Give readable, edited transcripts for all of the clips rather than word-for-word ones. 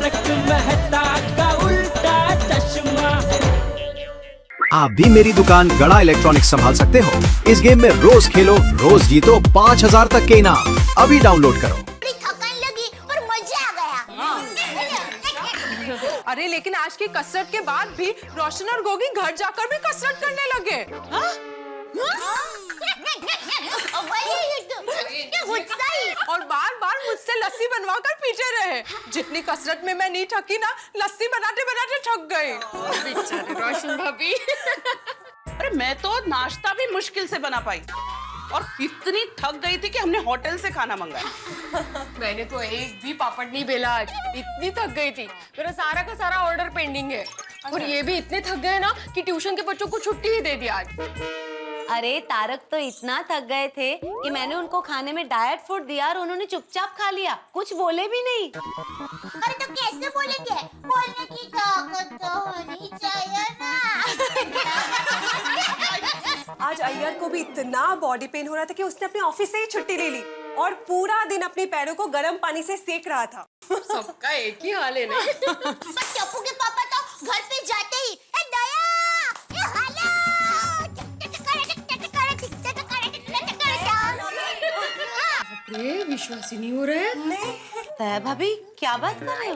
तारक मेहता का उल्टा चश्मा। आप भी मेरी दुकान गड़ा इलेक्ट्रॉनिक्स संभाल सकते हो। इस गेम में रोज खेलो, रोज जीतो 5000 तक के इनाम। अभी डाउनलोड करो। थकान लगी और मजा आ गया। अरे लेकिन आज की कसरत के बाद भी रोशन और गोगी घर जाकर भी कसरत करने लगे। और बार बार मुझसे लस्सी बनवाकर पीते रहे। जितनी कसरत में मैं नहीं थकी ना, लस्सी बनाते बनाते थक गई। बेचारे रोशन भाभी। अरे मैं तो नाश्ता भी मुश्किल से बना पाई और इतनी थक गई थी कि हमने होटल से खाना मंगाया। मैंने तो एक भी पापड़ नहीं बेला आज, इतनी थक गई थी। मेरा सारा का सारा ऑर्डर पेंडिंग है। और ये भी इतने थक गए ना कि ट्यूशन के बच्चों को छुट्टी ही दे दी आज। अरे तारक तो इतना थक गए थे कि मैंने उनको खाने में डाइट फूड दिया और उन्होंने चुपचाप खा लिया, कुछ बोले भी नहीं। अरे तो कैसे बोलेंगे? बोलने की ताकत तो होनी चाहिए ना। आज अय्यर को भी इतना बॉडी पेन हो रहा था कि उसने अपने ऑफिस से ही छुट्टी ले ली और पूरा दिन अपने पैरों को गर्म पानी से सेक रहा था। सबका एक ही हाल है ना। पर टप्पू के पापा तो घर पे जाते ही ए दया, ए हाला, ये विश्वास ही नहीं हो रहा है। दया भाभी क्या बात कर रहे हो?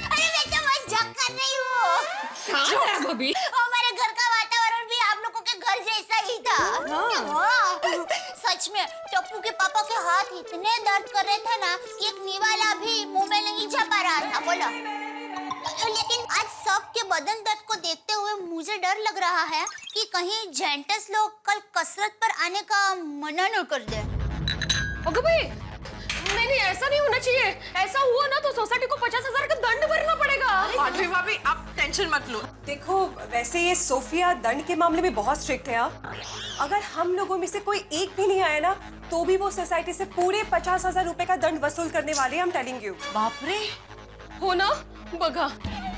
अरे मैं तो मजाक कर रही हूँ। भाभी हमारे घर का वातावरण भी आप लोगों के घर जैसा ही था। हाँ। सच में टप्पू के पापा के हाथ इतने दर्द कर रहे थे ना कि एक निवाला भी मुंह में नहीं जा पा रहा था। बोलो। लेकिन आज सबके बदन दर्द को देखते हुए मुझे डर लग रहा है कि कहीं जेंटस लोग कल कसरत पर आने का मना न कर दे। ओके भाई, नहीं ऐसा नहीं होना चाहिए। ऐसा हुआ ना तो सोसाइटी को 50,000 का दंड भरना पड़ेगा। माधवी भाभी आप टेंशन मत लो। देखो वैसे ये सोफिया दंड के मामले में बहुत स्ट्रिक्ट है। अगर हम लोगों में से कोई एक भी नहीं आया ना तो भी वो सोसाइटी से पूरे 50,000 रुपए का दंड वसूल करने वाले हैं। I'm telling you। बाप रे। हो ना बगा,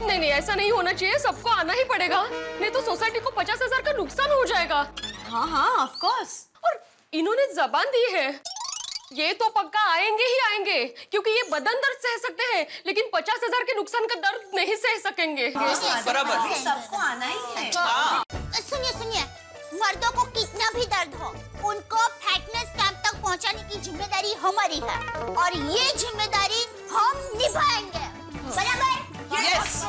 नहीं ऐसा नहीं होना चाहिए। सबको आना ही पड़ेगा, नहीं तो सोसाइटी को 50,000 का नुकसान हो जाएगा। हाँ ऑफ कोर्स। और इन्होंने जबान दी है, ये तो पक्का आएंगे ही आएंगे क्योंकि ये बदन दर्द सह सकते हैं लेकिन 50,000 के नुकसान का दर्द नहीं सह सकेंगे। बराबर सबको आना ही है। सुनिए, मर्दों को कितना भी दर्द हो, उनको फिटनेस कैंप तक पहुंचाने की जिम्मेदारी हमारी है और ये जिम्मेदारी हम निभाएंगे। बराबर? यस।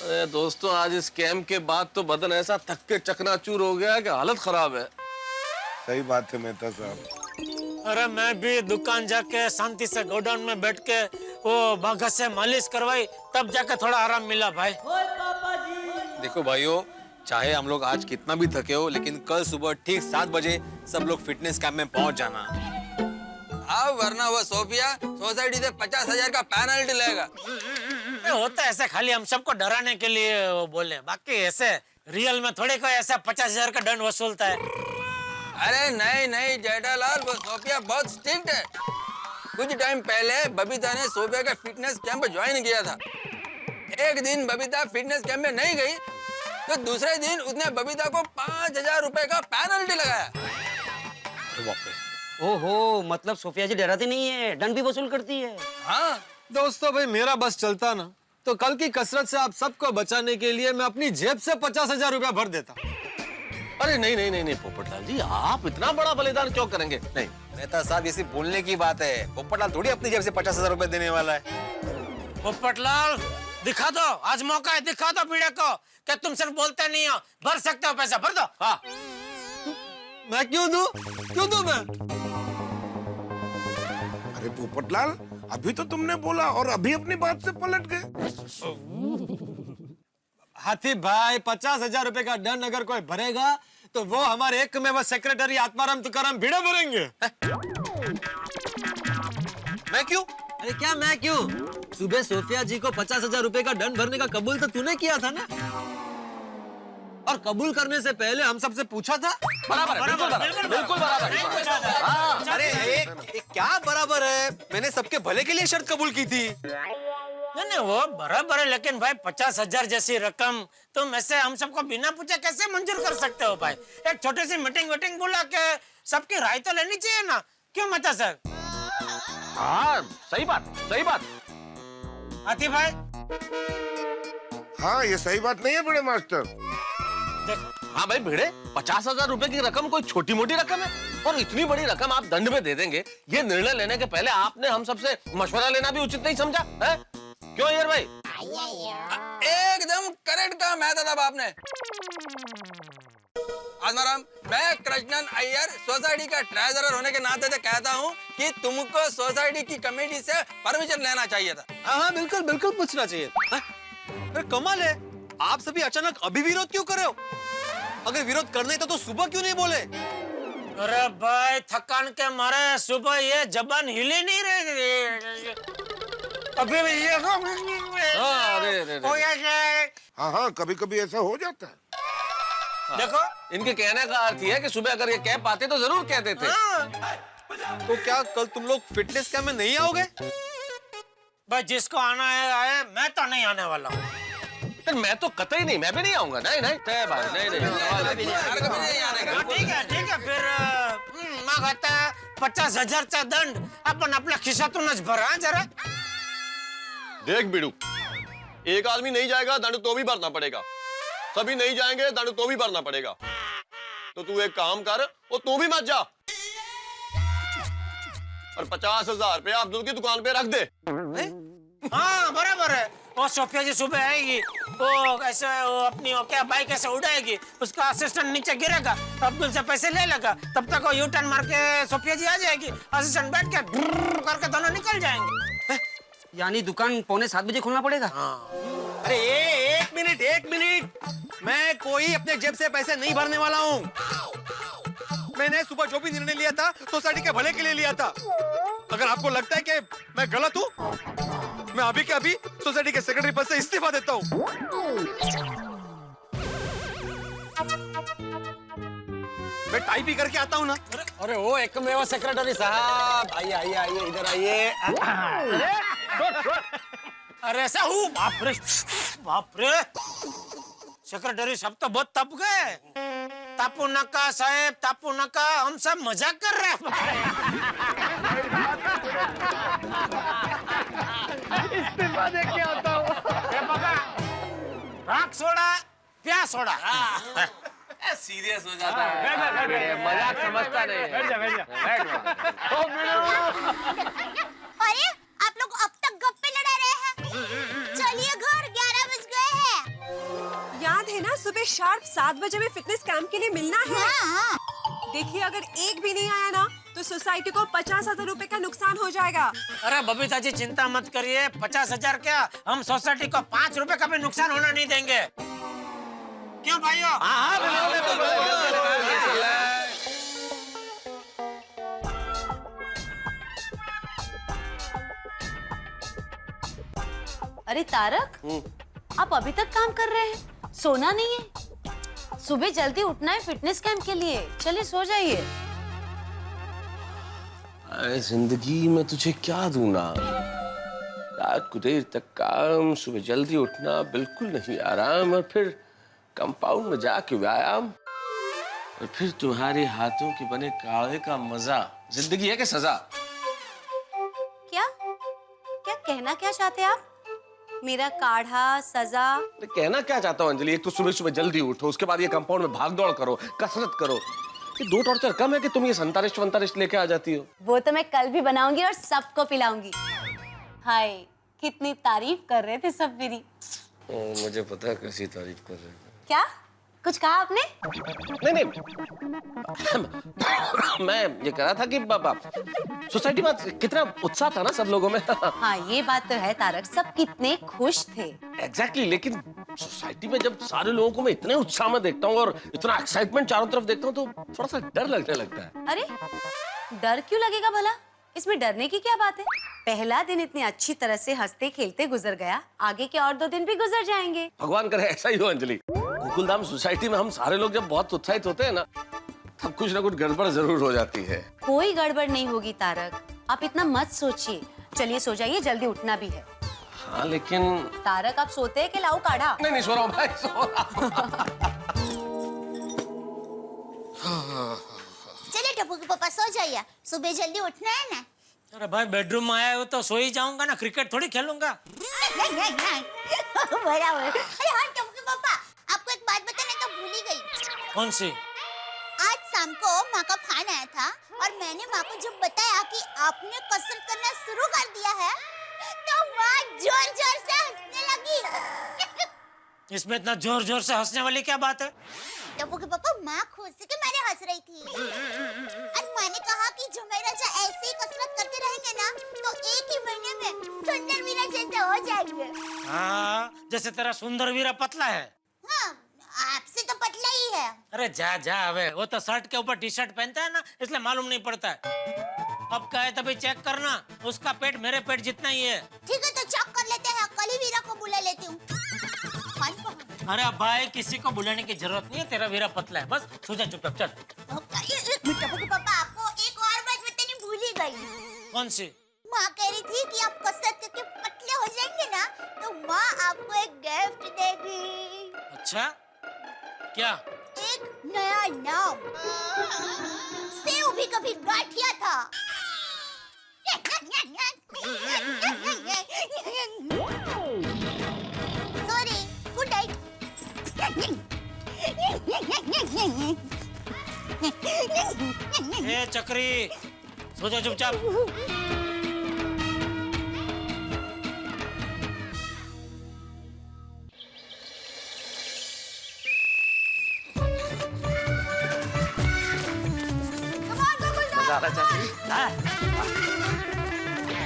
अरे दोस्तों, आज इस कैंप के बाद तो बदन ऐसा थक के चकनाचूर हो गया कि हालत खराब है। सही बात है मेहता साहब। अरे मैं भी दुकान जाके शांति से गोडाउन में बैठ के वो भागा से मालिश करवाई, तब जाके थोड़ा आराम मिला भाई। देखो भाइयों, चाहे हम लोग आज कितना भी थके हो लेकिन कल सुबह ठीक 7 बजे सब लोग फिटनेस कैंप में पहुंच जाना। अब वरना वो सोफिया सोसाइटी से 50,000 का पेनल्टी लेगा। होता ऐसे खाली हम सबको डराने के लिए वो बोले, बाकी ऐसे रियल में थोड़े कोई ऐसा 50,000 का दंड वसूलता है। अरे नहीं जेठालाल, वो सोफिया बहुत स्ट्रिक्ट है। कुछ टाइम पहले बबीता ने सोफिया का फिटनेस कैंप ज्वाइन किया था। एक दिन बबीता फिटनेस कैंप में नहीं गई तो दूसरे दिन उसने बबीता को 5,000 रुपए का पेनल्टी लगाया। ओहो, मतलब सोफिया जी डराती नहीं है, दंड भी वसूल करती है। हाँ दोस्तों भाई, मेरा बस चलता ना तो कल की कसरत से आप सबको बचाने के लिए मैं अपनी जेब से 50,000 रुपया भर देता। अरे नहीं पोपटलाल जी, आप इतना बड़ा बलिदान क्यों करेंगे? नहीं मेहता साहब, ये सिर्फ बोलने की बात है। पोपटलाल थोड़ी अपनी जेब से 50,000 रुपए देने वाला है। पोपटलाल दिखा दो, आज मौका है, दिखा दो पीड़े को कि तुम सिर्फ बोलते नहीं हो, भर सकते हो, पैसा भर दो। हाँ मैं क्यों दूं मैं? अरे पोपटलाल, अभी तो तुमने बोला और अभी अपनी बात से पलट गए। हाथी भाई, 50,000 रुपए का दंड अगर कोई भरेगा तो वो हमारे एक में वो सेक्रेटरी आत्माराम तुकाराम भिड़े भरेंगे। मैं क्यों? अरे क्या मैं क्यों? सुबह सोफिया जी को 50,000 रुपए का दंड भरने का कबूल तो तूने किया था ना, और कबूल करने से पहले हम सबसे पूछा था। बराबर है, बिल्कुल बराबर। हाँ, अरे एक क्या बराबर है? मैंने सबके भले के लिए शर्त कबूल की थी। नहीं वो बराबर है, लेकिन भाई 50,000 जैसी रकम तुम ऐसे हम सबको बिना पूछे कैसे मंजूर कर सकते हो भाई? एक छोटी सी मीटिंग बुला के सबकी राय तो लेनी चाहिए ना, क्यों मेहता सर? हाँ सही बात सही बात। हाथी भाई हाँ ये सही बात नहीं है बड़े मास्टर। हाँ भाई भिड़े, 50,000 रुपए की रकम कोई छोटी मोटी रकम है? और इतनी बड़ी रकम आप दंड में दे देंगे, ये निर्णय लेने के पहले आपने हम सबसे मशवरा लेना भी उचित नहीं समझा है? क्यों यार भाई? एकदम करेक्ट कहा मैं दादा बाप ने। आत्माराम, मैं कृष्णन अय्यर सोसाइटी का ट्रेजरर होने के नाते से कहता हूँ कि तुमको सोसाइटी की कमेटी से परमिशन लेना चाहिए था। हाँ बिल्कुल बिल्कुल पूछना चाहिए। अरे कमाल है, आप सभी अचानक अभी विरोध क्यों कर रहे हो? अगर विरोध करना ही था तो सुबह क्यों नहीं बोले? अरे भाई थकान के मारे सुबह ये जबान हिले नहीं रही। अभी भी ये हाँ कभी कभी ऐसा हो जाता है। देखो इनके कहने का अर्थ ये है कि सुबह अगर ये कह पाते तो जरूर कह देते। तो क्या कल तुम लोग फिटनेस कैंप में नहीं आओगे? भाई जिसको आना है आए, मैं तो नहीं आने वाला हूँ। मैं तो कतई नहीं, मैं भी नहीं आऊंगा। नहीं नहीं तय भाई, नहीं ठीक है फिर मैं कहता 50,000 का दंड अपन अपना खिस्सा तो नच भरा जरा। देख बिड़ू, एक आदमी नहीं जाएगा दंड तो भी भरना पड़ेगा, सभी नहीं जाएंगे दंड तो भी भरना पड़ेगा। तो तू एक काम कर, वो तू भी मत जा और 50,000 रुपया अब्दुल की दुकान पे रख दे। हाँ बराबर है। वो सोफिया जी सुबह आएगी, वो ऐसे वो अपनी वो क्या बाइक ऐसे उड़ाएगी, उसका असिस्टेंट नीचे गिरेगा, अब्दुल से पैसे ले लेगा, तब तक वो यू टर्न मार के सोफिया जी आ जाएगी, असिस्टेंट बैठ के करके दोनों निकल जाएंगे। यानी दुकान 6:45 बजे खोलना पड़ेगा? अरे एक मिनट, मैं कोई अपने जेब से पैसे नहीं भरने वाला हूँ। मैंने सुबह जो भी निर्णय लिया था सोसाइटी के भले के लिए लिया था। अगर आपको लगता है कि मैं गलत हूँ, मैं अभी के अभी सोसाइटी के सेक्रेटरी पद से इस्तीफा देता हूँ। मैं टाइप ही करके आता हूँ ना। अरे वो एकमेव सेक्रेटरी साहब, आइए इधर आइए। अरे ऐसा हूँ? बाप रे सेक्रेटरी सब तो बहुत तप गए। तापू नका साहेब, तापू नका, हम सब मजाक कर रहे हैं। इस्तीफा दे के आता हूँ। राख सोडा, प्याज सोडा। सीरियस हो जाता है, मजाक समझता नहीं। अरे आप लोग अब तक गप्पे लड़ा रहे हैं? चलिए घर, 11 बज गए हैं। याद है ना सुबह शार्प 7 बजे में फिटनेस कैंप के लिए मिलना है। हाँ। देखिए अगर एक भी नहीं आया ना तो सोसाइटी को 50,000 रुपए का नुकसान हो जाएगा। अरे बबीता जी चिंता मत करिए, 50,000 क्या, हम सोसाइटी को 5 रुपए का भी नुकसान होना नहीं देंगे। क्यों भाइयों? अरे तारक, आप अभी तक काम कर रहे हैं? सोना नहीं है? सुबह जल्दी उठना है फिटनेस कैंप के लिए। चलिए सो जाइए। जिंदगी में तुझे क्या दूं ना, रात को देर तक काम, सुबह जल्दी उठना, बिल्कुल नहीं आराम, और फिर कंपाउंड में जाके व्यायाम, और फिर तुम्हारे हाथों के बने काढ़े का मजा। जिंदगी है कि सजा? क्या क्या कहना क्या चाहते हैं आप? मेरा काढ़ा सजा? कहना क्या चाहता हूँ अंजलि, एक तो सुबह सुबह जल्दी उठो, उसके बाद ये कंपाउंड में भाग दौड़ करो, कसरत करो। ये 2 टॉर्चर कम है कि तुम ये संतारिष्ट वंतारिष्ट लेके आ जाती हो? वो तो मैं कल भी बनाऊंगी और सबको पिलाऊंगी। हाय कितनी तारीफ कर रहे थे सब मेरी। मुझे पता है कैसी तारीफ कर रहे हो। क्या कुछ कहा आपने? नहीं मैं ये कह रहा था कि बाबा सोसाइटी में कितना उत्साह था ना सब लोगों में। हाँ ये बात तो है तारक, सब कितने खुश थे। एग्जैक्टली, लेकिन सोसाइटी में जब सारे लोगों को मैं इतने उत्साह में देखता हूँ और इतना एक्साइटमेंट चारों तरफ देखता हूँ तो थोड़ा सा डर लगने लगता है। अरे डर क्यों लगेगा भला? इसमें डरने की क्या बात है? पहला दिन इतनी अच्छी तरह से हंसते खेलते गुजर गया, आगे के और 2 दिन भी गुजर जाएंगे। भगवान करे ऐसा ही हो अंजलि। गोकुलधाम सोसाइटी में हम सारे लोग जब बहुत उत्साहित होते हैं ना, तब कुछ ना कुछ गड़बड़ जरूर हो जाती है। कोई गड़बड़ नहीं होगी तारक, आप इतना मत सोचिए। चलिए सो जाइए, जल्दी उठना भी है। हाँ लेकिन तारक आप सोते हैं कि लाऊं काढ़ा? नहीं सो रहा हूँ भाई, सो रहा। चलिए टप्पू के पापा सो जाइए, सुबह जल्दी उठना है ना। अरे भाई बेडरूम में आया हो तो सो ही जाऊंगा ना, क्रिकेट थोड़ी खेलूंगा। बराबर। अरे हाँ टप्पू के पापा, आपको एक बात बताने तो भूल ही गई। कौन सी? आज शाम को माँ का फोन आया था और मैंने माँ को जब बताया कि आपने कसरत करना शुरू कर दिया है तो माँ जोर जोर से हंसने लगी। इसमें इतना जोर जोर से हंसने वाली क्या बात है? टप्पू के पापा, माँ खुशी के मारे हंस रही थी और माँ ने कहा कि जुमेर राजा ऐसे ही कसरत करते रहेंगे ना तो एक ही महीने में सुंदर वीरा जैसे हो जाएंगे। हाँ, जैसे तेरा सुंदर वीरा पतला है। हाँ, आपसे तो पतला ही है। अरे जा जा, अबे वो तो शर्ट के ऊपर टी शर्ट पहनता है ना, इसलिए मालूम नहीं पड़ता है। अब कहे तभी चेक करना, उसका पेट मेरे पेट जितना ही है। ठीक है तो चेक कर लेते हैं, कल ही वीरा को बुला लेती हूँ। अरे भाई किसी को बुलाने की जरूरत नहीं है, तेरा वीरा पतला है, बस सो जा चुपचाप चल। टप्पू के पापा, आपको एक और बात बतानी भूल ही गई। कौन सी? माँ कह रही थी कि आप कसरत करके पतले हो जाएंगे ना तो माँ आपको एक गिफ्ट देगी। अच्छा, क्या? एक नया नाम। सेव भी कभी गाठिया था। Sorry, good night. ए चक्री, सो जा चुपचाप। मजा आ रहा है चाची।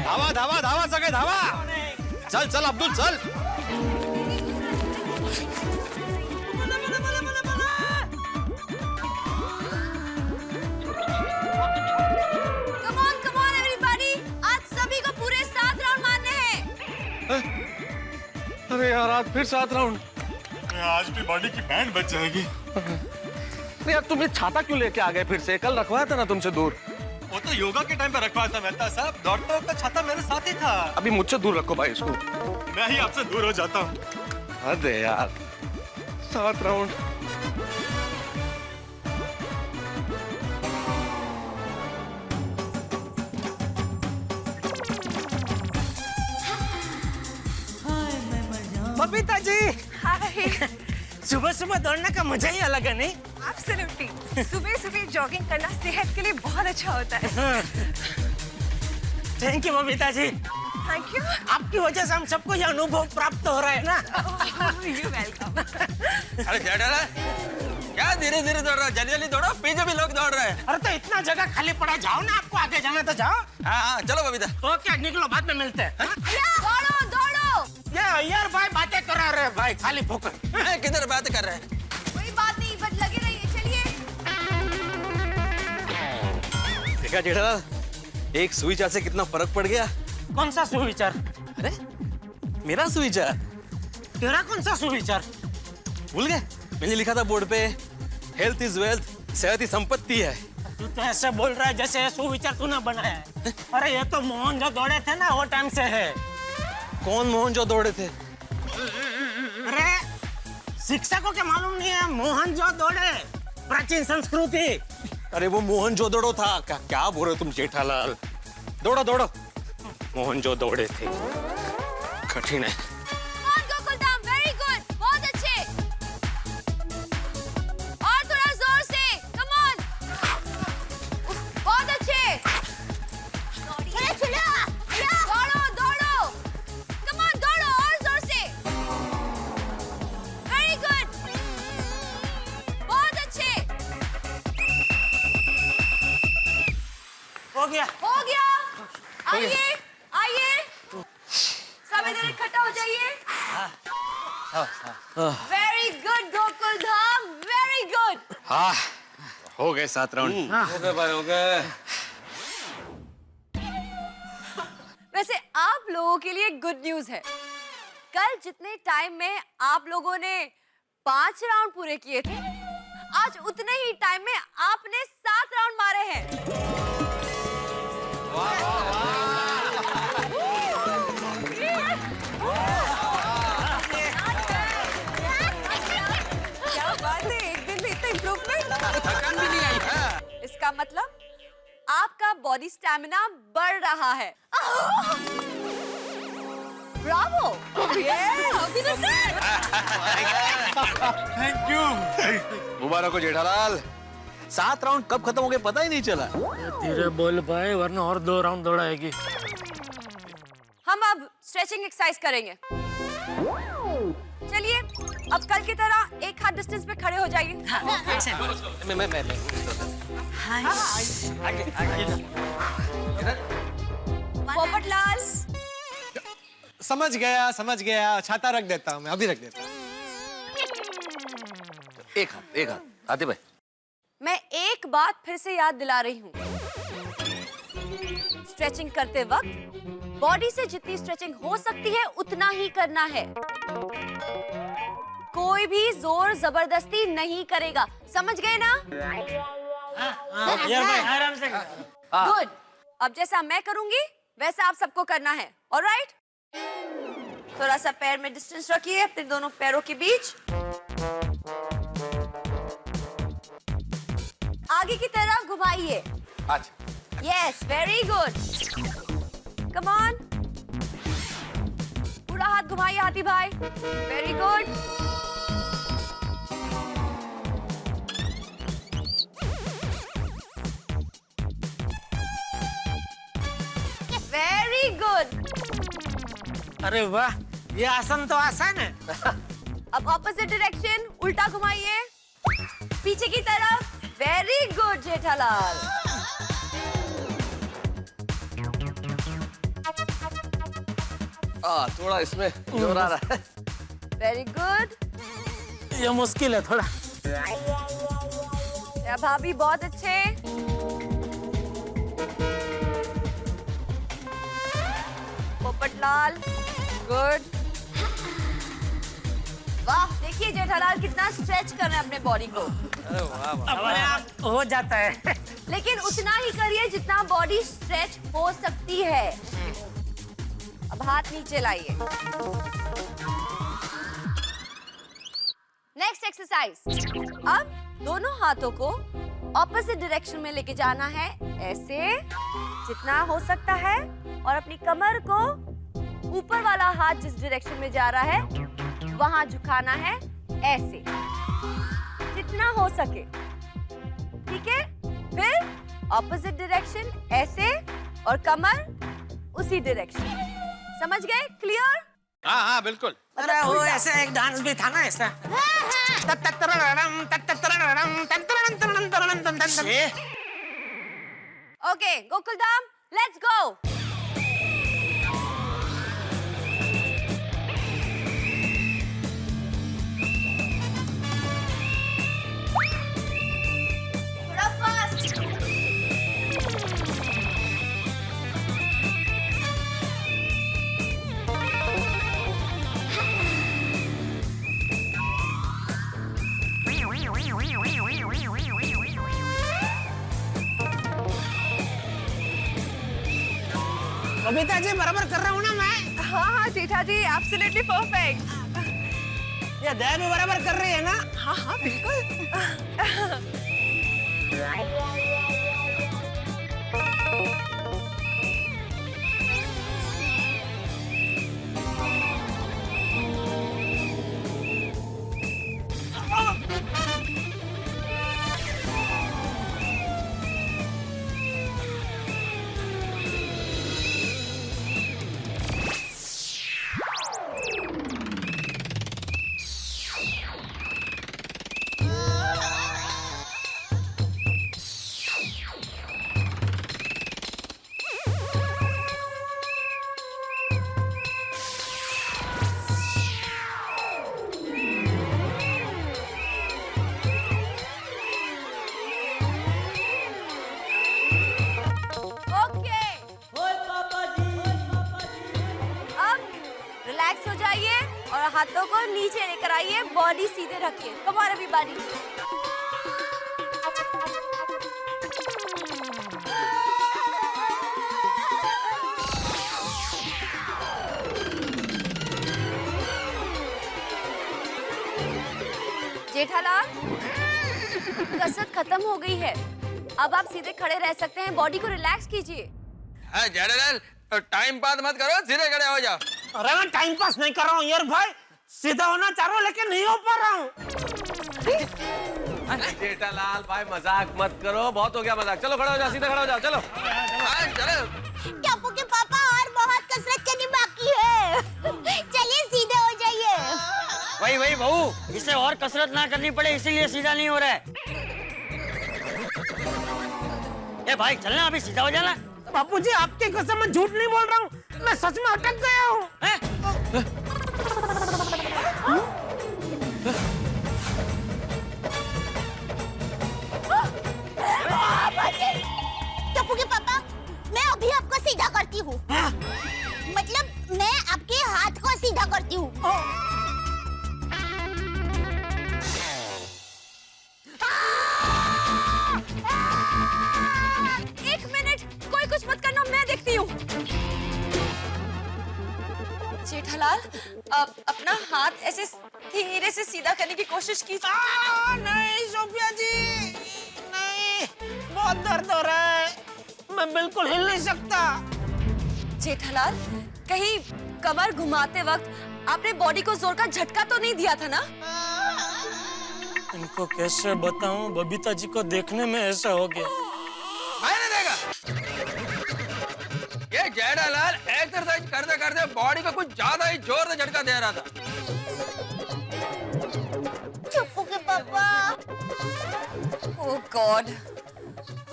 धावा धावा धावा सगळे धावा। चल चल अब्दुल चल। Come on everybody, आज सभी को पूरे 7 राउंड मारने हैं। अरे यार आज फिर 7 राउंड। आज भी बॉडी की बैंड बच जाएगी। अरे यार तुम ये छाता क्यों लेके आ गए फिर से? कल रखवाया था ना तुमसे दूर। वो तो योगा के टाइम पे रखवाया था मेहता साहब, दौड़ता वक्त छाता मेरे साथ ही था। अभी मुझसे दूर रखो भाई इसको। मैं ही आपसे दूर हो जाता हूँ। अरे यार 7 राउंड। बबीता जी, सुबह सुबह दौड़ने का मजा ही अलग है नहीं? एब्सोल्युटली। सुबह सुबह जॉगिंग करना सेहत के लिए बहुत अच्छा होता है। Thank you Babita ji, thank you. आपकी वजह से हम सबको ये अनुभव प्राप्त हो रहा है ना। You welcome. अरे क्या डर है? क्या धीरे धीरे दौड़ रहा है? जल्दी जल्दी दौड़ो, पीछे भी लोग दौड़ रहे हैं। अरे तो इतना जगह खाली पड़ा, जाओ ना, आपको आगे जाना तो जाओ। हाँ हाँ चलो बबीता। ओके निकलो, बाद में मिलते हैं। दौड़ो दौड़ो। ये यार भाई बातें करा रहे भाई, खाली फोकस। किधर बात कर रहे हैं? कोई बात नहीं, बस लगे रहिए, चलिए। देखा जेठालाल, एक सुविचार से कितना फर्क पड़ गया। कौन सा सुविचार? अरे मेरा सुविचार। तेरा कौन सा सुविचार? भूल गए? मैंने लिखा था बोर्ड पे, हेल्थ इज वेल्थ, सेहत ही संपत्ति है। तू तो ऐसे बोल रहा है जैसे ये सुविचार तूने बनाया है। अरे ये तो मोहन जो दौड़े थे ना वो टाइम से है। कौन मोहन जो दौड़े थे? अरे शिक्षकों के मालूम नहीं है मोहन जो दौड़े, प्राचीन संस्कृति। अरे वो मोहन जो दौड़ो था। क्या बोल रहे हो तुम जेठालाल? दौड़ो दौड़ो। मोहन जो दौड़े थे। कठिन है। गोकुलधाम, वेरी गुड, बहुत अच्छे। और थोड़ा जोर से, कम ऑन। बहुत अच्छे। दौड़ो दौड़ो, कम ऑन दौड़ो और जोर से। वेरी गुड, बहुत अच्छे। हो गया। हो गया। आइए आइए, सब इधर इकट्ठा हो जाइए। Very good Gokuldham, very good. हाँ हो गए 7 राउंड। हो गए भाई, हो गए। वैसे आप लोगों के लिए गुड न्यूज है, कल जितने टाइम में आप लोगों ने 5 राउंड पूरे किए थे, आज उतने ही टाइम में आपने 7 राउंड मारे हैं। क्या बात है, एक दिन में इतना इम्प्रूवमेंट। थकान भी नहीं आई। इसका मतलब आपका बॉडी स्टैमिना बढ़ रहा है। ब्रावो! Thank you. मुबारक हो जेठालाल। 7 राउंड कब खत्म हो गए पता ही नहीं चला। धीरे बोल पाए वरना और 2 राउंड दौड़ाएगी। हम अब स्ट्रेचिंग एक्सरसाइज करेंगे। चलिए अब कल की तरह एक हाथ डिस्टेंस पे खड़े हो जाइए। मैं पोपटलाल, समझ गया। छाता रख देता हूँ मैं, अभी रख देता हूँ। एक हाथ आते भाई। मैं एक बात फिर से याद दिला रही हूँ। स्ट्रेचिंग करते वक्त बॉडी से जितनी स्ट्रेचिंग हो सकती है उतना ही करना है। कोई भी जोर जबरदस्ती नहीं करेगा, समझ गए ना? आराम से। गुड। अब जैसा मैं करूंगी वैसा आप सबको करना है। ऑलराइट? थोड़ा सा पैर में डिस्टेंस रखिए अपने दोनों पैरों के बीच। आगे की तरफ घुमाइए। Yes, very good. Come on, पूरा हाथ घुमाइए हाथी भाई। Very good. Very good. अरे वाह, ये आसन तो आसान है। अब ऑपोजिट डायरेक्शन, उल्टा घुमाइए पीछे की तरफ। Very good Jethalal. थोड़ा इसमें जोर आ रहा है। Very good. ये मुश्किल है थोड़ा। या भाभी बहुत अच्छे। पोपटलाल, गुड। वाह, देखिए जेठालाल कितना स्ट्रेच कर रहे हैं अपने बॉडी को। अपने आप हो जाता है। लेकिन उतना ही करिए जितना बॉडी स्ट्रेच हो सकती है। अब हाथ नीचे लाइए। Next exercise. अब दोनों हाथों को ऑपोजिट डायरेक्शन में लेके जाना है, ऐसे जितना हो सकता है, और अपनी कमर को ऊपर वाला हाथ जिस डायरेक्शन में जा रहा है वहां झुकाना है, ऐसे जितना हो सके। ठीक है? फिर ऑपोजिट डायरेक्शन ऐसे, और कमर उसी डायरेक्शन। समझ गए? क्लियर? हाँ बिल्कुल। अरे वो ऐसा एक डांस भी था ना ऐसा। Okay Gokuldham, let's go. थोड़ा फास्ट। बबीता जी बराबर कर रहा हूँ ना मैं? हाँ जेठा जी, एब्सोल्युटली परफेक्ट। ये दया भी बराबर कर रही है ना? हाँ बिल्कुल। रिलैक्स हो जाइए और हाथों को नीचे लेकर आइए, बॉडी सीधे रखिए। Come on everybody. जेठालाल, कसरत खत्म हो गई है। अब आप सीधे खड़े रह सकते हैं, बॉडी को रिलैक्स कीजिए। हाँ जेठालाल, टाइम पास मत करो, सीधे खड़े हो जाओ। अरे मैं टाइम पास नहीं कर रहा हूँ यार भाई, सीधा होना चाह रहा हूँ लेकिन नहीं हो पा रहा हूँ। जेठालाल भाई मजाक मत करो, बहुत हो गया मजाक। चलो खड़े हो जाओ, सीधे खड़े हो जाओ, चलो। हाँ चलो। टप्पू के पापा और बहुत कसरत करनी बाकी है। चलिए सीधे हो जाइए। वही बहू, इसे और कसरत ना करनी पड़े इसीलिए सीधा नहीं हो रहा है। ए भाई चलना, अभी सीधा हो जाना। बापूजी आपकी कसम मैं झूठ नहीं बोल रहा हूँ, मैं सच में अटक गया हूँ। टप्पू के पापा, मैं अभी आपको सीधा करती हूँ। मतलब मैं आपके हाथ को सीधा करती हूँ। एक मिनट, कोई कुछ मत करना, मैं देखती हूँ। जेठालाल, अपना हाथ ऐसे धीरे से सीधा करने की कोशिश कीजिए। नहीं सोफिया जी, नहीं, बहुत दर्द हो रहा है, मैं बिल्कुल हिल नहीं सकता। जेठालाल, कहीं कमर घुमाते वक्त आपने बॉडी को जोर का झटका तो नहीं दिया था ना? इनको कैसे बताऊं, बबीता जी को देखने में ऐसा हो गया। मैंने देखा ये जेठालाल एक्सरसाइज करते करते बॉडी को कुछ ज्यादा ही जोर से झटका दे रहा था। टप्पू के पापा, ओह गॉड,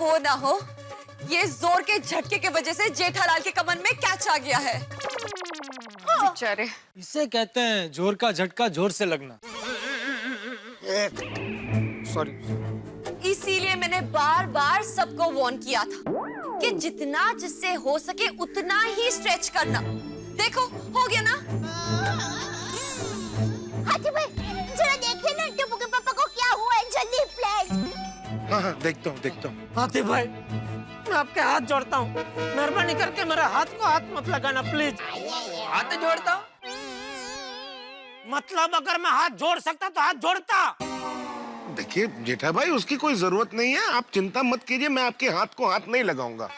हो ना हो ये जोर के झटके के वजह से जेठालाल के कमर में कैच आ गया है। बेचारे। इसे कहते हैं जोर का झटका जोर से लगना। सॉरी। इसीलिए मैंने बार बार सबको वार्न किया था कि जितना जिससे हो सके उतना ही स्ट्रेच करना। देखो हो गया ना। हाथी भाई जरा देखिए ना टप्पू के पापा को क्या हुआ है, जल्दी प्लीज। हाँ देखता हूँ। हाथी भाई, मैं आपके हाथ जोड़ता हूँ, मेहरबानी करके मेरे हाथ को हाथ मत लगाना प्लीज। हाथ जोड़ता? मतलब अगर मैं हाथ जोड़ सकता तो हाथ जोड़ता। देखिए जेठा भाई, उसकी कोई जरूरत नहीं है, आप चिंता मत कीजिए, मैं आपके हाथ को हाथ नहीं लगाऊंगा।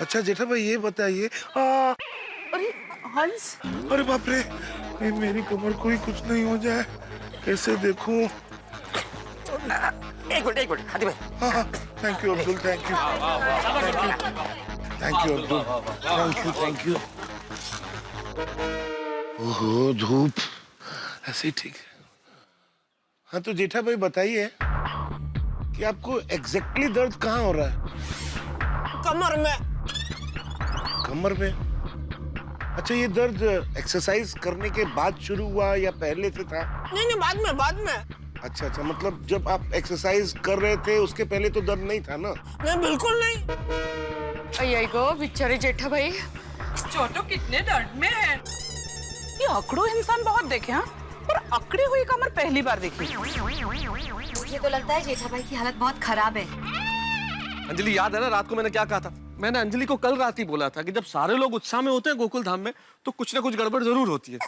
अच्छा जेठा भाई ये बताइए, अरे हंस, अरे बाप रे, मेरी कमर को ही कुछ नहीं हो जाए, कैसे देखूं? एक मिनट हाथी भाई। हाँ, thank you Abdul, thank you Abdul, thank you. ओहो धूप, ऐसे ही ठीक है। हाँ तो जेठा भाई बताइए कि आपको एग्जैक्टली दर्द कहाँ हो रहा है? कमर में। कमर में? अच्छा ये दर्द एक्सरसाइज करने के बाद शुरू हुआ या पहले से था? नहीं बाद में। अच्छा, मतलब जब आप एक्सरसाइज कर रहे थे उसके पहले तो दर्द नहीं था ना? नहीं बिल्कुल नहीं। अय्या गो बेचारे जेठा भाई, छोटू कितने दर्द में है। ये अकड़ू इंसान बहुत देखे हाँ, पर अकड़ी हुई कमर पहली बार देखी। मुझे तो लगता है जेठा भाई की हालत बहुत खराब है। अंजलि याद है ना रात को मैंने क्या कहा था? मैंने अंजलि को कल रात ही बोला था कि जब सारे लोग उत्साह में होते हैं गोकुल धाम में तो कुछ ना कुछ गड़बड़ जरूर होती है।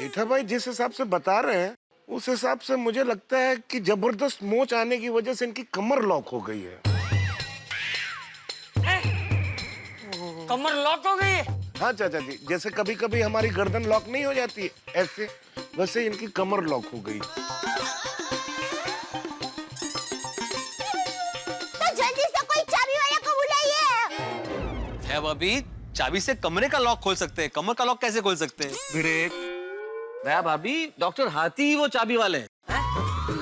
जेठा भाई जिस हिसाब से बता रहे हैं उस हिसाब से मुझे लगता है कि जबरदस्त मोच आने की वजह से इनकी कमर लॉक हो गई है। कमर लॉक हो गई है? हाँ चाचा जी, जैसे कभी कभी हमारी गर्दन लॉक नहीं हो जाती है ऐसे, वैसे इनकी कमर लॉक हो गई। तो जल्दी से कोई चाबी वाला को बुलाइए। है भाभी, चाबी से कमरे का लॉक खोल सकते हैं, कमर का लॉक कैसे खोल सकते हैं? विवेक, दया भाभी, डॉक्टर हाथी वो चाबी वाले हैं।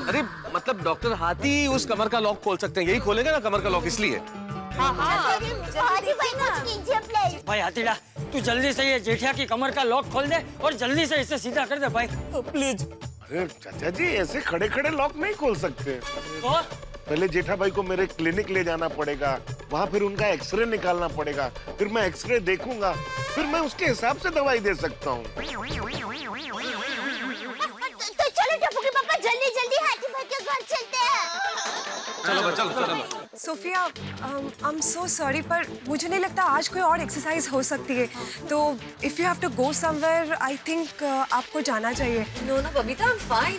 अरे मतलब डॉक्टर हाथी उस कमर का लॉक खोल सकते हैं, यही खोलेंगे ना कमर का लॉक, इसलिए। हाथी भाई कुछ कीजिए प्लीज। भाई हाथीड़ा, तू जल्दी से ये जेठिया की कमर का लॉक खोल दे और जल्दी से इसे सीधा कर दे भाई, प्लीज। अरे चाचा जी ऐसे खड़े खड़े लॉक नहीं खोल सकते। तो पहले जेठा भाई को मेरे क्लिनिक ले जाना पड़ेगा, वहाँ फिर उनका एक्सरे निकालना पड़ेगा, फिर मैं एक्सरे देखूंगा, फिर मैं उसके हिसाब से दवाई दे सकता हूँ। तो चलो टप्पू के पापा जल्दी जल्दी हाथी भाई के घर चलते हैं। चलो। Sophia, I am so sorry पर मुझे नहीं लगता आज कोई और एक्सरसाइज हो सकती है। तो if you have to go somewhere I think आपको जाना चाहिए। No no Babita, I am fine,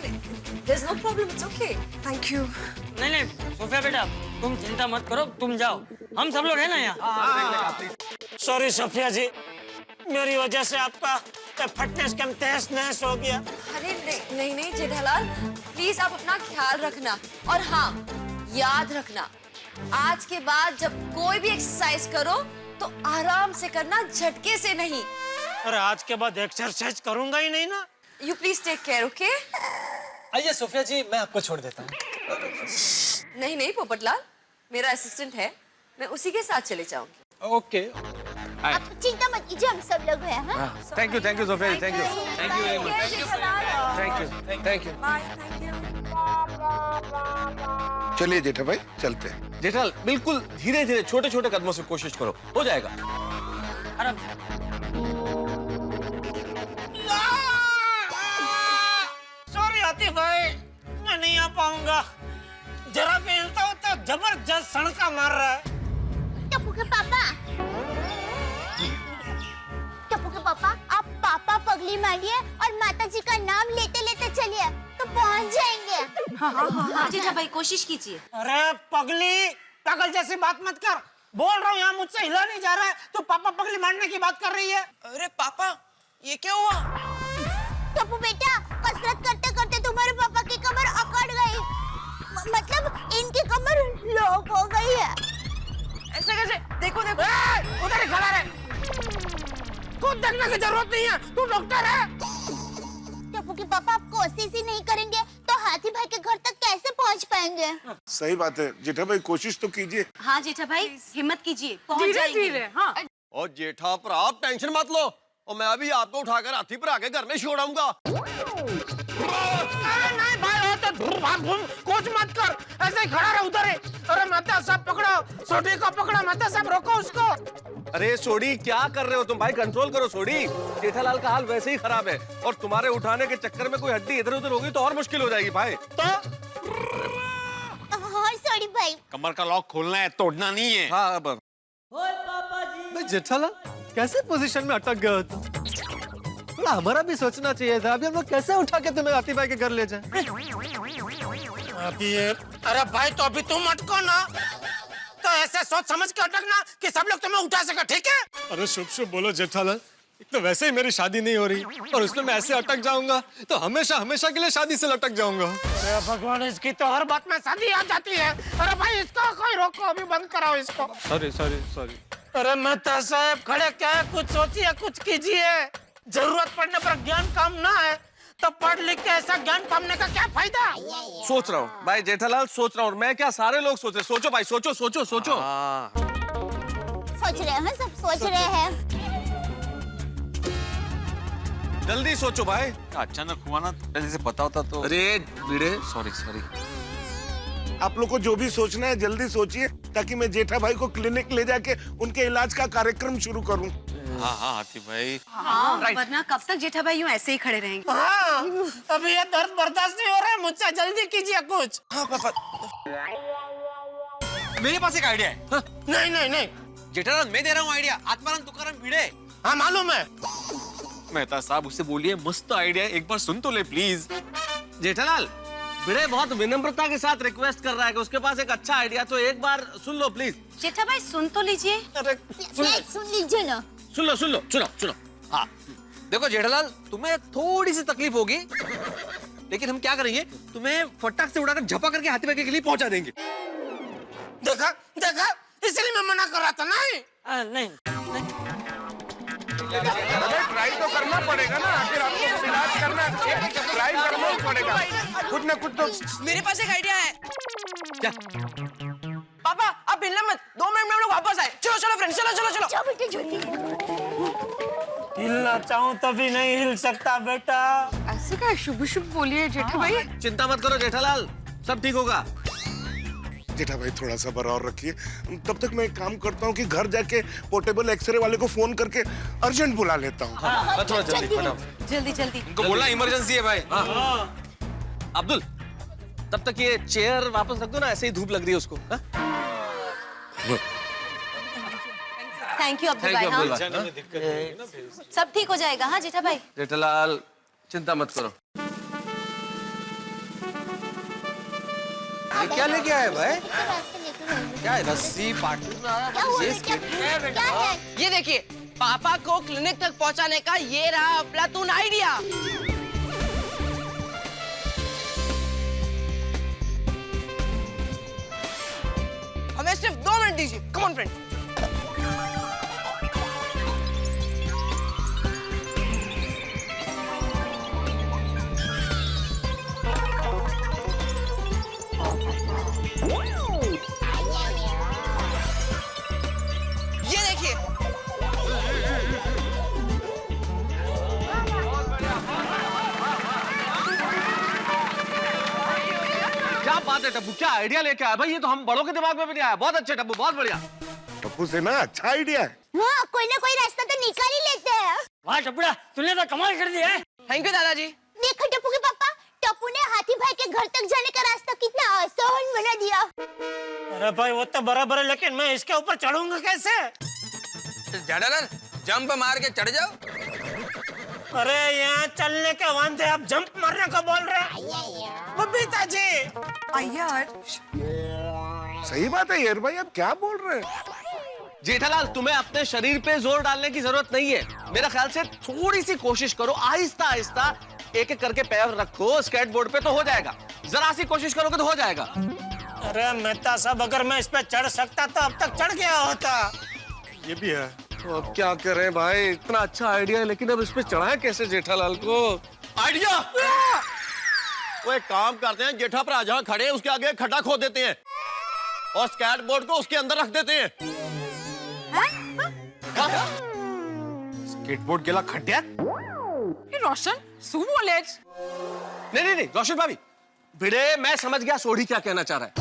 there is no problem, it's okay. Thank you. नहीं नहीं सोफिया बेटा, तुम चिंता मत करो, तुम जाओ, हम सब लोग हैं ना यहाँ। सॉरी सोफिया जी, मेरी वजह से आपका फिटनेस कैंप तहस नहस हो गया। अरे नहीं नहीं जेठालाल, प्लीज आप अपना ख्याल रखना। और हाँ, याद रखना, आज के बाद जब कोई भी एक्सरसाइज करो तो आराम से करना, झटके से नहीं। अरे आज के बाद एक्सरसाइज करूंगा ही नहीं ना। You please take care, okay? आइए सोफिया जी, मैं आपको छोड़ देता हूँ। नहीं नहीं पोपटलाल, मेरा असिस्टेंट है, मैं उसी के साथ चले जाऊंगी। ओके। आप चिंता मत कीजिए, हम सब लोग हैं। हाँ? Thank you Sophia ji, thank you very much, thank you. Bye, thank you. चलिए जेठा भाई, चलते हैं। जेठाल, बिल्कुल धीरे धीरे छोटे छोटे कदमों से कोशिश करो, हो जाएगा। आराम। सॉरी आतिफ भाई, मैं नहीं आ पाऊंगा। जरा भी हिलता हूँ तो जबरदस्त सड़का मार रहा है। टप्पू के पापा, आप पापा पगली मारिए और माता जी का नाम लेते लेते चलिए तो पहुंच जाएंगे। हाँ जेठा भाई, कोशिश कीजिए। अरे पगली, पागल जैसी बात मत कर। बोल रहा हूँ यहाँ मुझसे हिला नहीं जा रहा है, तो पापा पगली मारने की बात कर रही है। अरे पापा, ये क्या हुआ? टप्पू बेटा, कसरत करते करते तुम्हारे पापा की कमर अकड़ गई, मतलब इनकी कमर लॉक हो गई है। ऐसे कैसे? देखो देखो। उधर ही खड़ा रहे, खुद देखने की जरूरत नहीं है, तू डॉक्टर है। टप्पू के पापा, आप कोशिश ही नहीं करेंगे तो हाथी भाई के घर तक कैसे पहुंच पाएंगे? सही बात है जेठा भाई, कोशिश तो कीजिए। हाँ जेठा भाई, हिम्मत कीजिए, पहुंच जाएंगे। हाँ। और जेठा पर आप टेंशन मत लो, और मैं अभी आपको उठाकर हाथी पर आके घर में छोड़ाऊंगा। अरे नहीं भाई, हो तो धूम भाग घूम कुछ मत कर, ऐसे ही खड़ा रहे उधर ही। अरे माता साहब पकड़ो, सोडी को पकड़ो, माता साहब रोको उसको। अरे सोडी, क्या कर रहे हो तुम भाई? कंट्रोल करो सोडी, जेठालाल का हाल वैसे ही खराब है, और तुम्हारे उठाने के चक्कर में कोई हड्डी इधर उधर होगी तो और मुश्किल हो जाएगी भाई। तो हाँ सॉरी भाई। कमर का लॉक खोलना है, तोड़ना नहीं है। हाँ अब पापा जी। जेठालाल कैसे पोजीशन में अटक गए हो? थोड़ा हमारा भी सोचना चाहिए था। अभी हम लोग कैसे उठा के तुम्हें हाथी भाई के घर ले जाएं? अभी अरे भाई, तो अभी तुम अटको ना, तो ऐसे सोच समझ के अटकना कि सब लोग तुम्हें उठा सके, ठीक है? अरे शुभ शुभ बोलो जेठालाल, एक तो वैसे ही मेरी शादी नहीं हो रही, और उसमें मैं ऐसे अटक जाऊंगा तो हमेशा हमेशा के लिए शादी से लटक जाऊंगा। अरे भगवान, इसकी तो हर बात में शादी आ जाती है। अरे भाई, इसको कोई रोको, अभी बंद कराओ इसको। सॉरी। अरे मेहता साहब, खड़े क्या है? कुछ सोचिए, कुछ कीजिए। जरूरत पड़ने पर ज्ञान काम ना है तो पढ़ लिख के ऐसा ज्ञान पाने का क्या फायदा? सोच रहा हूँ भाई जेठालाल, सोच रहा हूँ। मैं क्या, सारे लोग सोच रहे। सोचो भाई, सोचो। सोच रहे हैं, सब सोच रहे हैं। जल्दी सोचो भाई। अचानक हुआ ना, पहले से पता होता तो। अरे वीरे, सॉरी। आप लोग को जो भी सोचना है जल्दी सोचिए, ताकि मैं जेठा भाई को क्लिनिक ले जाके उनके इलाज का कार्यक्रम शुरू करूं। हाँ हाथी भाई। हाँ, वरना कब तक जेठा भाई यूं ऐसे ही खड़े रहेंगे? हाँ, अभी ये दर्द बर्दाश्त नहीं हो रहा है मुझसे, जल्दी कीजिए कुछ। हाँ पापा, मेरे पास एक आइडिया है। हाँ? नहीं। जेठालाल, मैं दे रहा हूँ आइडिया। आत्माराम तुकाराम भिड़े। हाँ मालूम है। मेहता साहब, उससे बोलिए मस्त आइडिया, एक बार सुन तो ले प्लीज। जेठालाल, भिड़े बहुत विनम्रता के साथ रिक्वेस्ट कर रहा है कि उसके पास एक अच्छा आइडिया, तो एक बार सुन लो प्लीज। जेठा भाई सुन तो लीजिए। अरे सुन लीजिए ना। सुनो। हाँ, देखो जेठालाल, तुम्हें थोड़ी सी तकलीफ होगी, लेकिन हम क्या करेंगे, तुम्हें फटाक से उड़ाकर झपा करके हाथी भाई के लिए पहुंचा देंगे। देखा, इसलिए मैं मना कर रहा था। नहीं, ट्राई तो करना पड़ेगा ना, आखिर आपको इलाज करना है, ट्राई करना ही पड़ेगा। कुछ ना कुछ तो। मेरे पास एक आइडिया है। क्या? पापा, आप हिलना मत, 2 मिनट में हम लोग वापस आए। चलो फ्रेंड्स, चलो। जाओ बेटे, जल्दी। हिलना चाहूँ तभी नहीं हिल सकता बेटा। ऐसे क्या शुभ बोलिए जेठा भाई। चिंता मत करो जेठालाल, सब ठीक होगा। जेठा भाई थोड़ा सब्र और रखिए, तब तक मैं एक काम करता हूँ कि घर जाके पोर्टेबल एक्सरे वाले को फोन करके अर्जेंट बुला लेता हूँ। हाँ, थोड़ा जल्दी फटाफट। जल्दी। उनको बोलना इमरजेंसी है भाई। अब्दुल, तब तक ये चेयर वापस रख दो ना, ऐसे ही धूप लग रही है उसको। थैंक यू अब्दुल भाई। Thank you, हाँ अब्दुल भाई। सब ठीक हो जाएगा। हाँ जेठा भाई। जेठालाल चिंता मत करो। ये क्या लेके आए भाई? रास्ते लेके गए। क्या है, रस्सी पार्टी में आया? क्या हुआ? ये क्या है? ये देखिए, पापा को क्लिनिक तक पहुंचाने का ये रहा अफलातून आइडिया। हमें सिर्फ 2 मिनट दीजिए। Come on friend. ये देखिए, क्या बात है टप्पू, क्या आइडिया लेके आया भाई? ये तो हम बड़ों के दिमाग में भी नहीं आया। बहुत अच्छे टप्पू, बहुत बढ़िया। टप्पू से ना अच्छा आइडिया है। हाँ, कोई ना कोई रास्ता तो निकाल ही लेते हैं। वाह टपड़ा, तूने तो कमाल कर दिया है। थैंक यू दादाजी। देखो टप्पू के पापा, टप्पू ने हाथी भाई के घर तक जाने का रास्ता कितना आसान बना दिया। अरे भाई वो तो बराबर है, लेकिन मैं इसके ऊपर चढ़ूंगा कैसे? जेठालाल जंप मार के चढ़ जाओ। अरे यहाँ चलने के वांदे आप जंप मारने को बोल रहे हैं? बबीता जी, अय्यर, सही बात है यार भाई, आप क्या बोल रहे हैं? जेठालाल तुम्हें अपने शरीर पे जोर डालने की जरूरत नहीं है। मेरा ख्याल से थोड़ी सी कोशिश करो, आहिस्ता आहिस्ता एक एक करके पैर रखो, स्केट बोर्ड पे तो हो जाएगा। जरा सी कोशिश करोगे तो हो जाएगा। अरे मेहता साहब, अगर मैं इस पे चढ़ सकता तो अब तक चढ़ गया होता। ये भी है। तो अब क्या करें भाई, इतना अच्छा आइडिया है, लेकिन अब इस पे चढ़ाएं कैसे जेठालाल को? आइडिया। वो एक काम करते हैं, जेठा पर जहाँ खड़े हैं उसके आगे खड्डा खोद देते हैं और स्केट बोर्ड को उसके अंदर रख देते हैं। स्केट बोर्ड गेला खड्ड्यात? रोशन सु बोलेच। नहीं, रोशन भाभी, भिड़े मैं समझ गया सोढ़ी क्या कहना चाह रहा है।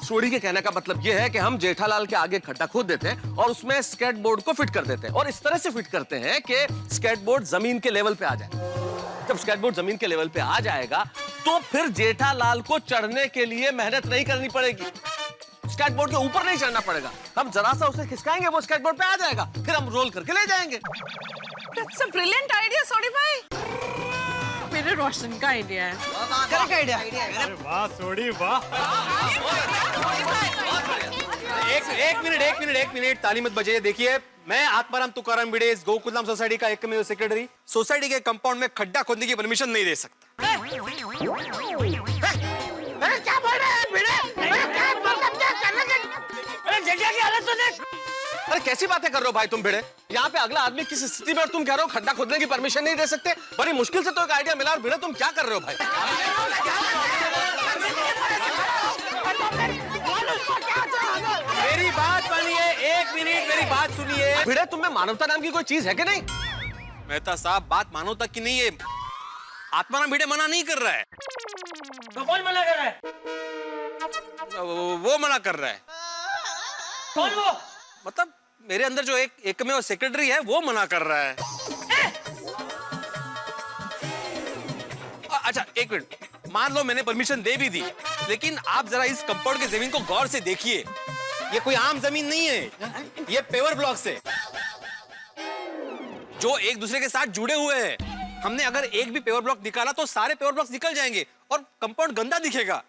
सोढ़ी के कहने का मतलब यह है कि हम जेठालाल के आगे खड्डा खोद देते हैं और उसमें स्केट बोर्ड को फिट कर देते हैं, और इस तरह से फिट करते हैं कि स्केट बोर्ड जमीन के लेवल पे आ जाए। जब स्केट बोर्ड जमीन के लेवल पे आ जाएगा तो फिर जेठालाल को चढ़ने के लिए मेहनत नहीं करनी पड़ेगी। स्केट बोर्ड के ऊपर नहीं चढ़ना पड़ेगा, हम जरा सा उसे खिसकाएंगे, वो स्केट बोर्ड पे आ जाएगा, फिर हम रोल करके ले जाएंगे। That's a brilliant idea, सोडी भाई। मेरे रोशन का आइडिया है। Correct idea. अरे वाह सोडी वाह। एक मिनट ताली मत बजाइए। देखिए, मैं आत्माराम तुकाराम भिड़े इस गोकुलधाम सोसाइटी का एकमेव सेक्रेटरी सोसाइटी के कंपाउंड में खड्डा खोदने की परमिशन नहीं दे सकता। क्या बोल रहे हैं भिड़े? अरे जगह की हालत तो देख। अरे कैसी बातें कर रहे हो भाई तुम भिड़े? यहाँ पे अगला आदमी किस स्थिति में और तुम कह रहे हो खड्डा खोदने की परमिशन नहीं दे सकते? बड़ी मुश्किल से तो एक आइडिया मिला और भिड़े तुम क्या कर रहे हो भाई? मेरी बात मानिए, एक मिनट मेरी बात सुनिए। भिड़े, तुम में मानवता नाम की कोई चीज है कि नहीं? मेहता साहब, बात मानो तक की नहीं है। आत्माराम भिड़े मना नहीं कर रहा है, तो कौन मना कर रहा है? वो मना कर रहा है। कौन वो? मतलब मेरे अंदर जो एकमेव सेक्रेटरी है वो मना कर रहा है। अच्छा एक मिनट, मान लो मैंने परमिशन दे भी दी, लेकिन आप जरा इस कंपाउंड की जमीन को गौर से देखिए। ये कोई आम जमीन नहीं है, ये पेवर ब्लॉक है जो एक दूसरे के साथ जुड़े हुए हैं। हमने अगर एक भी पेवर ब्लॉक निकाला तो सारे पेवर ब्लॉक्स निकल जाएंगे और कंपाउंड गंदा दिखेगा।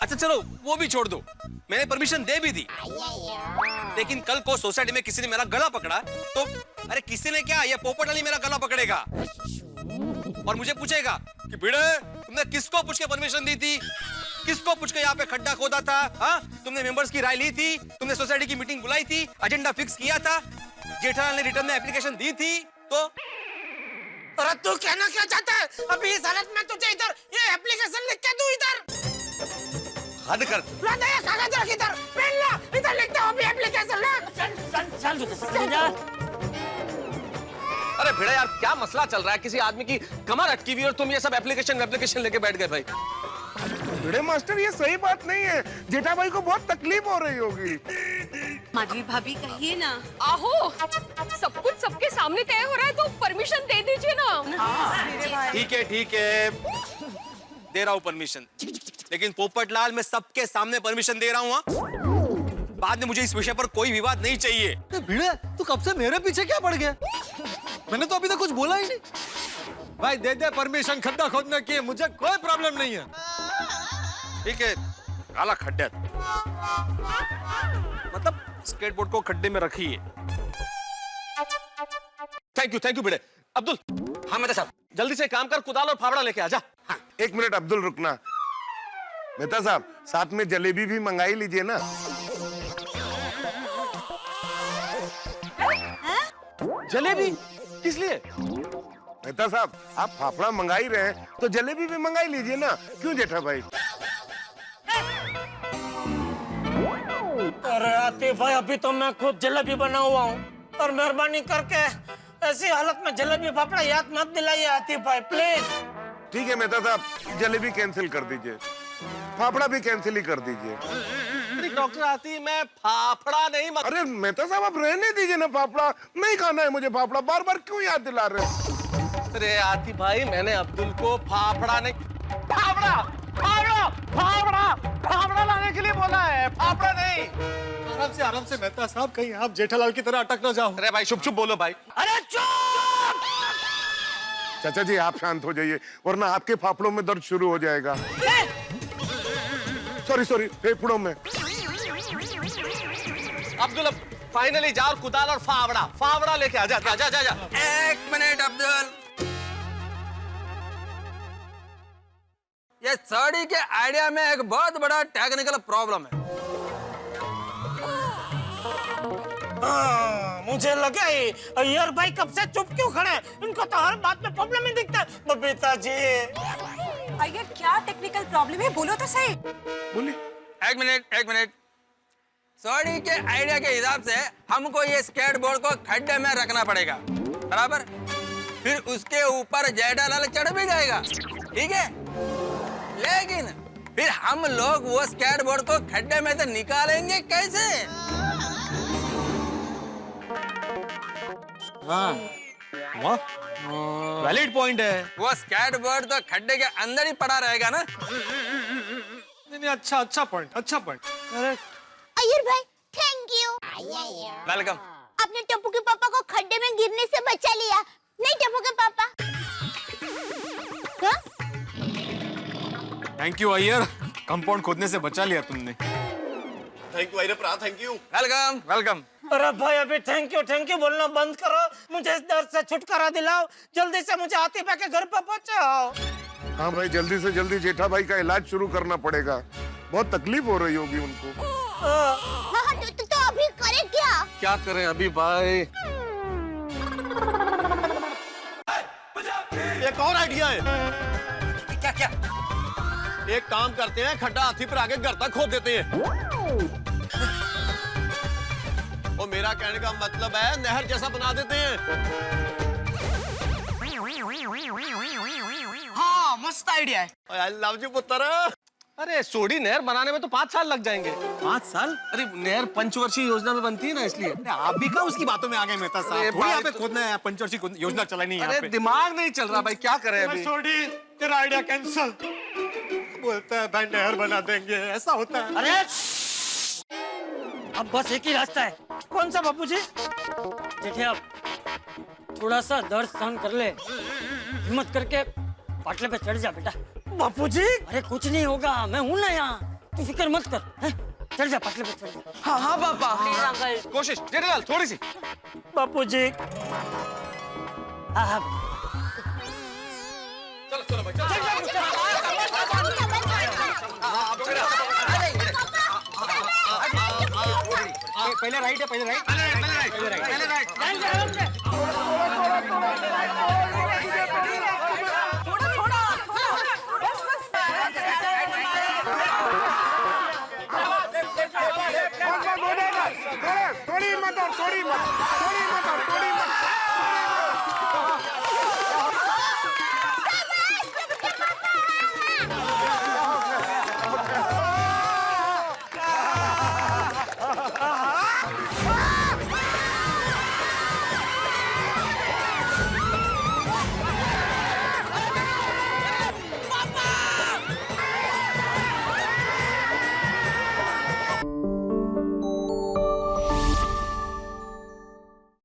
अच्छा चलो वो भी छोड़ दो, मैंने परमिशन दे भी दी, लेकिन कल को सोसाइटी में किसी ने मेरा गला पकड़ा तो अरे किसी ने क्या, ये पोपट वाली मेरा गला पकड़ेगा और मुझे पूछेगा कि भिड़े तुमने किसको पूछ के परमिशन दी थी, किसको पूछ के यहाँ पे खड्डा खोदा था? हाँ, तुमने मेंबर्स की राय ली थी, तुमने सोसाइटी की मीटिंग बुलाई थी, एजेंडा फिक्स किया था, जेठालाल ने रिटर्न में एप्लीकेशन दी थी, तो अरे तू कहना क्या चाहता है? अभी इस हालत में तुझे इधर ये एप्लीकेशन लिख के दूं इधर? हद कर। ला दे ये कागज रख इधर, पेन ला, इधर लिख दे अभी एप्लीकेशन ला। चल जा। अरे भिड़े यार, क्या मसला चल रहा है? किसी आदमी की कमर अटकी हुई और तुम ये सब एप्लीकेशन लेके बैठ गए भाई। भिड़े मास्टर, ये सही बात नहीं है, जेठा भाई को बहुत तकलीफ हो रही होगी। माधवी भाभी कहिए ना। आहो, सब कुछ सबके सामने तय हो रहा है तो परमिशन दे दीजिए ना। ठीक है दे रहा हूँ परमिशन, लेकिन पोपटलाल मैं सबके सामने परमिशन दे रहा हूँ। बाद में मुझे इस विषय पर कोई विवाद नहीं चाहिए। भिड़े, तू कब से मेरे पीछे क्या पड़ गया? मैंने तो अभी तक कुछ बोला ही नहीं। भाई दे दे परमिशन खड्डा खोदने की, मुझे कोई प्रॉब्लम नहीं है। ठीक है, काला खड्डा मतलब स्केटबोर्ड को खड्डे में रखिए। थैंक यू बेटे। अब्दुल। हाँ मेहता साहब, जल्दी से काम कर, कुदाल और फावड़ा लेके आजा। हाँ, 1 मिनट अब्दुल रुकना। मेहता साहब, साथ में जलेबी भी मंगाई लीजिए ना। जलेबी किस लिए? मेहता साहब, आप फाफड़ा मंगा ही रहे हैं तो जलेबी भी मंगाई लीजिए ना। क्यों जेठा भाई? अरे आतिफ भाई, अभी तो मैं खुद जलेबी बना हुआ हूँ, और मेहरबानी करके ऐसी हालत में जलेबी फाफड़ा याद मत दिलाइए आतिफ भाई, प्लीज। ठीक है मेहता साहब, जलेबी कैंसिल कर दीजिए, फाफड़ा भी कैंसिल ही कर दीजिए। डॉक्टर आती, मैं फाफड़ा नहीं अरे मेहता साहब, आप रहने दीजिए ना, फाफड़ा नहीं खाना है मुझे। फाफड़ा बार बार क्यों याद दिला रहे हो? अरे आती भाई, मैंने अब्दुल को फाफड़ा नहीं, फाफड़ा फाफड़ा फाफड़ा फाफड़ा लाने के लिए बोला है, फाफड़ा नहीं। आराम से मेहता साहब, कहीं आप जेठालाल की तरह अटक ना जाओ। अरे भाई चुप बोलो भाई। अरे चुप! चाचा जी, आप शांत हो जाइए, वरना आपके फाफड़ों में दर्द शुरू हो जाएगा। सॉरी, फेफड़ों में। अब्दुल, अब फाइनली जा और कुदाल और फावड़ा लेके आ जा। 1 मिनट अब्दुल। ये साड़ी के आइडिया में एक बहुत बड़ा टेक्निकल प्रॉब्लम है। मुझे लगा यार भाई कब से चुप क्यों खड़े हैं? इनको तो हर बात में प्रॉब्लम ही दिखता है। बबीता जी, आइए, क्या टेक्निकल प्रॉब्लम है, बोलो तो सही। बोलिए। 1 मिनट। सॉरी के आइडिया के हिसाब से हमको ये स्केटबोर्ड को खड्डे में रखना पड़ेगा, बराबर? फिर उसके ऊपर जेठालाल चढ़ भी जाएगा, ठीक है? लेकिन फिर हम लोग वो स्केटबोर्ड को खड्डे में से निकालेंगे कैसे? वैलिड पॉइंट है। वो स्केटबोर्ड तो खड्डे के अंदर ही पड़ा रहेगा ना? नहीं, अच्छा पॉइंट। अय्यर भाई, थैंक यू। वेलकम। आपने टप्पू के पापा को खड्डे में गिरने से बचा लिया। नहीं टप्पू के पापा। हाँ? थैंक यू अय्यर, कंपाउंड खोदने से बचा लिया तुमने। Thank you Iyer, thank you. Welcome. अरे भाई, अभी थैंक यू बोलना बंद करो। मुझे इस दर्द से छुटकारा दिलाओ। जल्दी से मुझे आतिफ के घर पर पहुंचाओ। हाँ भाई, जल्दी से जल्दी जेठा भाई का इलाज शुरू करना पड़ेगा। बहुत तकलीफ हो रही होगी उनको। हाँ, तो अभी करें क्या करें अभी भाई? एक और आइडिया है। क्या? एक काम करते हैं, खड्डा हाथी पर आगे घर तक खोद देते हैं। वो मेरा कहने का मतलब है, नहर जैसा बना देते हैं। हाँ, मस्त आइडिया है। आई लव यू पुत्र। अरे सोडी नहर बनाने में तो 5 साल लग जाएंगे। 5 साल? अरे नहर पंचवर्षीय योजना में बनती है ना, इसलिए। आप भी का उसकी बातों में आ गए मेहता साहब। थोड़ी यहाँ पे खोदना है, पंचवर्षीय योजना चलानी है। अरे दिमाग नहीं चल रहा भाई, क्या करें अभी? सोडी, तेरा आइडिया कैंसल। बोलता है भाई नहर बना देंगे, ऐसा होता है। अरे अब बस एक ही रास्ता है। कौन सा बापूजी? जेठे, अब थोड़ा सा दर्द सहन कर ले, हिम्मत करके पाटले पे चढ़ जा बेटा। बापूजी? अरे कुछ नहीं होगा, मैं हूं ना यहाँ, तू फिक्र मत कर। हैं? चढ़ जा, पाटले पे चढ़ जा। हाँ पापा। कोशिश जेठालाल, थोड़ी सी। बापूजी। हाँ। चलो भाई, पहले राइट है, पहले राइट। थोड़ी मत